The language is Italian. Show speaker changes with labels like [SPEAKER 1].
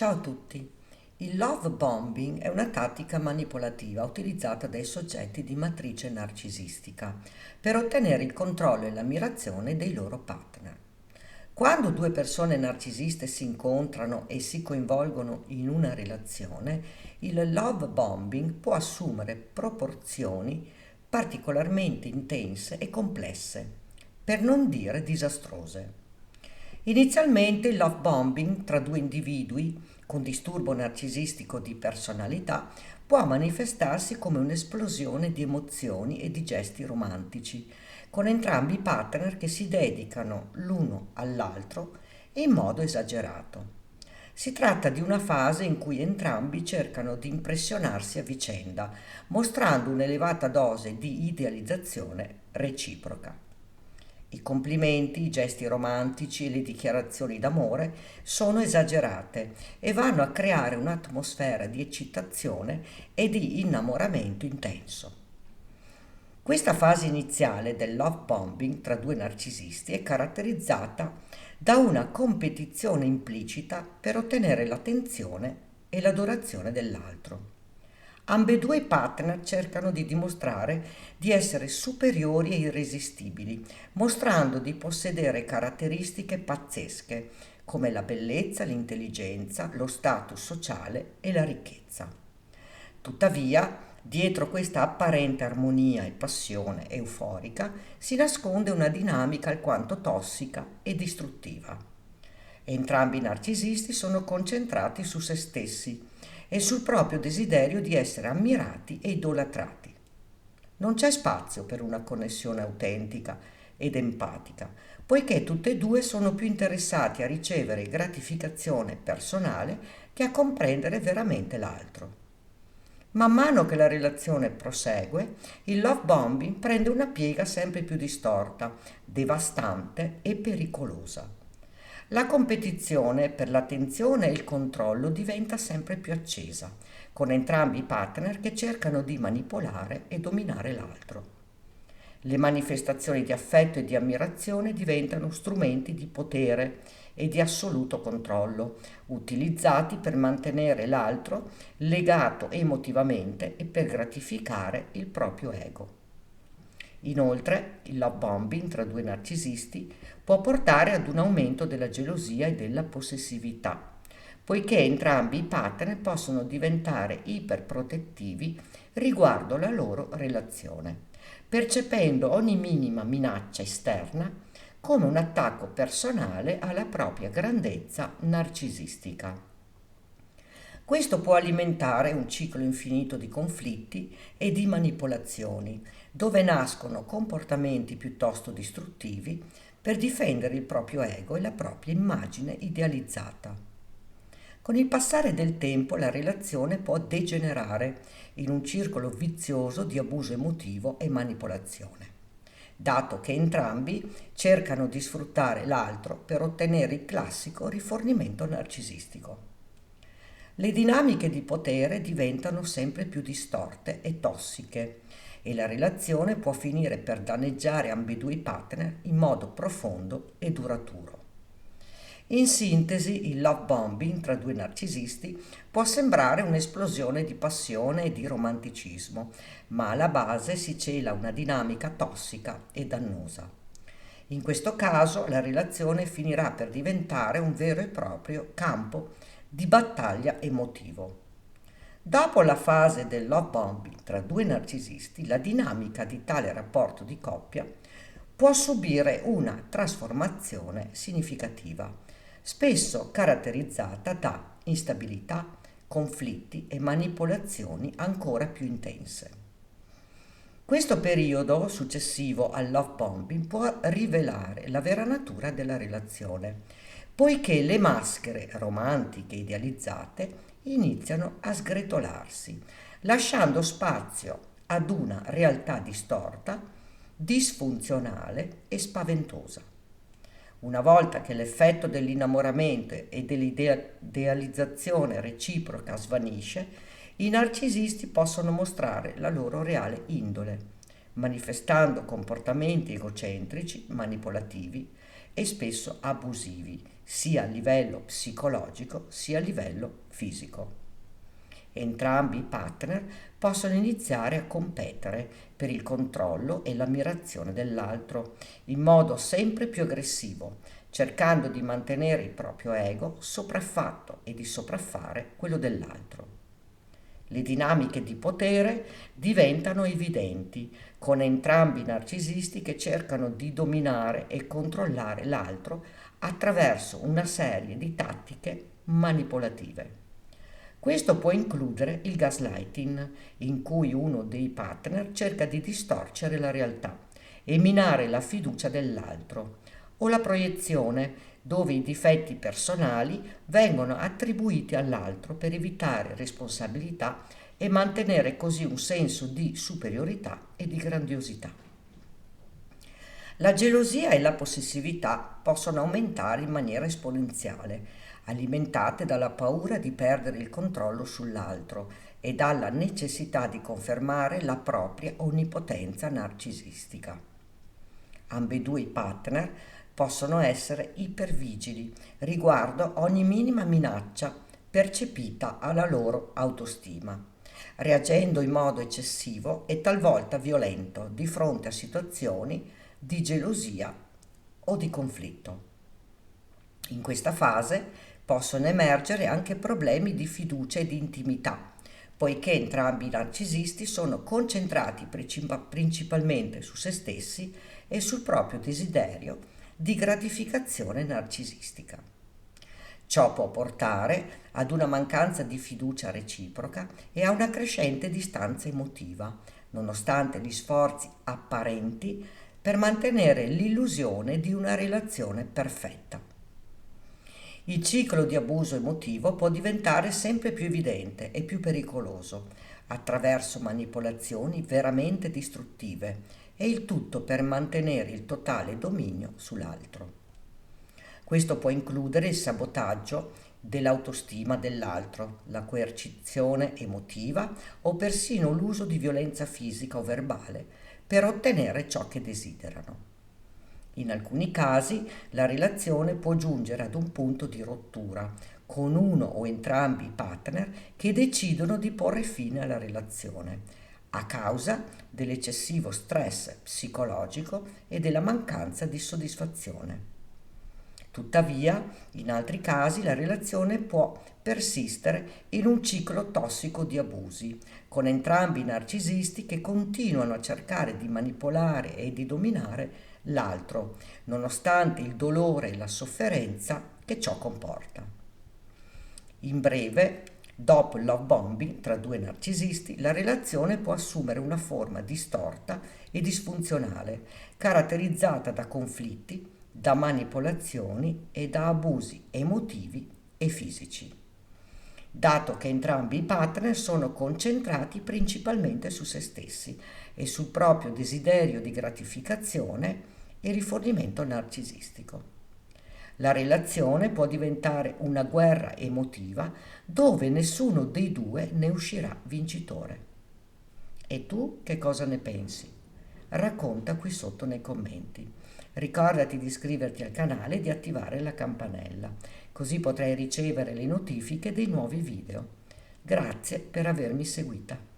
[SPEAKER 1] Ciao a tutti. Il love bombing è una tattica manipolativa utilizzata dai soggetti di matrice narcisistica per ottenere il controllo e l'ammirazione dei loro partner. Quando due persone narcisiste si incontrano e si coinvolgono in una relazione, il love bombing può assumere proporzioni particolarmente intense e complesse, per non dire disastrose. Inizialmente il love bombing tra due individui con disturbo narcisistico di personalità può manifestarsi come un'esplosione di emozioni e di gesti romantici, con entrambi i partner che si dedicano l'uno all'altro e in modo esagerato. Si tratta di una fase in cui entrambi cercano di impressionarsi a vicenda, mostrando un'elevata dose di idealizzazione reciproca. I complimenti, i gesti romantici e le dichiarazioni d'amore sono esagerate e vanno a creare un'atmosfera di eccitazione e di innamoramento intenso. Questa fase iniziale del love bombing tra due narcisisti è caratterizzata da una competizione implicita per ottenere l'attenzione e l'adorazione dell'altro. Ambedue i partner cercano di dimostrare di essere superiori e irresistibili, mostrando di possedere caratteristiche pazzesche, come la bellezza, l'intelligenza, lo status sociale e la ricchezza. Tuttavia, dietro questa apparente armonia e passione euforica si nasconde una dinamica alquanto tossica e distruttiva. Entrambi i narcisisti sono concentrati su se stessi e sul proprio desiderio di essere ammirati e idolatrati. Non c'è spazio per una connessione autentica ed empatica, poiché tutte e due sono più interessati a ricevere gratificazione personale che a comprendere veramente l'altro. Man mano che la relazione prosegue, il love bombing prende una piega sempre più distorta, devastante e pericolosa. La competizione per l'attenzione e il controllo diventa sempre più accesa, con entrambi i partner che cercano di manipolare e dominare l'altro. Le manifestazioni di affetto e di ammirazione diventano strumenti di potere e di assoluto controllo, utilizzati per mantenere l'altro legato emotivamente e per gratificare il proprio ego. Inoltre, il love bombing tra due narcisisti può portare ad un aumento della gelosia e della possessività, poiché entrambi i partner possono diventare iperprotettivi riguardo la loro relazione, percependo ogni minima minaccia esterna come un attacco personale alla propria grandezza narcisistica. Questo può alimentare un ciclo infinito di conflitti e di manipolazioni, dove nascono comportamenti piuttosto distruttivi per difendere il proprio ego e la propria immagine idealizzata. Con il passare del tempo la relazione può degenerare in un circolo vizioso di abuso emotivo e manipolazione, dato che entrambi cercano di sfruttare l'altro per ottenere il classico rifornimento narcisistico. Le dinamiche di potere diventano sempre più distorte e tossiche e la relazione può finire per danneggiare ambedue i partner in modo profondo e duraturo. In sintesi, il love bombing tra due narcisisti può sembrare un'esplosione di passione e di romanticismo, ma alla base si cela una dinamica tossica e dannosa. In questo caso la relazione finirà per diventare un vero e proprio campo di battaglia emotivo. Dopo la fase del love bombing tra due narcisisti, la dinamica di tale rapporto di coppia può subire una trasformazione significativa, spesso caratterizzata da instabilità, conflitti e manipolazioni ancora più intense. Questo periodo successivo al love bombing può rivelare la vera natura della relazione, poiché le maschere romantiche idealizzate iniziano a sgretolarsi, lasciando spazio ad una realtà distorta, disfunzionale e spaventosa. Una volta che l'effetto dell'innamoramento e dell'idealizzazione reciproca svanisce, i narcisisti possono mostrare la loro reale indole, manifestando comportamenti egocentrici, manipolativi e spesso abusivi, sia a livello psicologico sia a livello fisico. Entrambi i partner possono iniziare a competere per il controllo e l'ammirazione dell'altro in modo sempre più aggressivo, cercando di mantenere il proprio ego sopraffatto e di sopraffare quello dell'altro. Le dinamiche di potere diventano evidenti, con entrambi i narcisisti che cercano di dominare e controllare l'altro attraverso una serie di tattiche manipolative. Questo può includere il gaslighting, in cui uno dei partner cerca di distorcere la realtà e minare la fiducia dell'altro, o la proiezione, dove i difetti personali vengono attribuiti all'altro per evitare responsabilità e mantenere così un senso di superiorità e di grandiosità. La gelosia e la possessività possono aumentare in maniera esponenziale, alimentate dalla paura di perdere il controllo sull'altro e dalla necessità di confermare la propria onnipotenza narcisistica. Ambedue i partner possono essere ipervigili riguardo ogni minima minaccia percepita alla loro autostima, reagendo in modo eccessivo e talvolta violento di fronte a situazioni di gelosia o di conflitto. In questa fase possono emergere anche problemi di fiducia e di intimità, poiché entrambi i narcisisti sono concentrati principalmente su se stessi e sul proprio desiderio di gratificazione narcisistica. Ciò può portare ad una mancanza di fiducia reciproca e a una crescente distanza emotiva, nonostante gli sforzi apparenti per mantenere l'illusione di una relazione perfetta. Il ciclo di abuso emotivo può diventare sempre più evidente e più pericoloso, attraverso manipolazioni veramente distruttive, e il tutto per mantenere il totale dominio sull'altro. Questo può includere il sabotaggio dell'autostima dell'altro, la coercizione emotiva o persino l'uso di violenza fisica o verbale per ottenere ciò che desiderano. In alcuni casi la relazione può giungere ad un punto di rottura, con uno o entrambi i partner che decidono di porre fine alla relazione, a causa dell'eccessivo stress psicologico e della mancanza di soddisfazione. Tuttavia, in altri casi la relazione può persistere in un ciclo tossico di abusi, con entrambi i narcisisti che continuano a cercare di manipolare e di dominare l'altro, nonostante il dolore e la sofferenza che ciò comporta. In breve, dopo il love bombing tra due narcisisti, la relazione può assumere una forma distorta e disfunzionale, caratterizzata da conflitti, da manipolazioni e da abusi emotivi e fisici, dato che entrambi i partner sono concentrati principalmente su se stessi e sul proprio desiderio di gratificazione e rifornimento narcisistico. La relazione può diventare una guerra emotiva dove nessuno dei due ne uscirà vincitore. E tu che cosa ne pensi? Racconta qui sotto nei commenti. Ricordati di iscriverti al canale e di attivare la campanella, così potrai ricevere le notifiche dei nuovi video. Grazie per avermi seguita.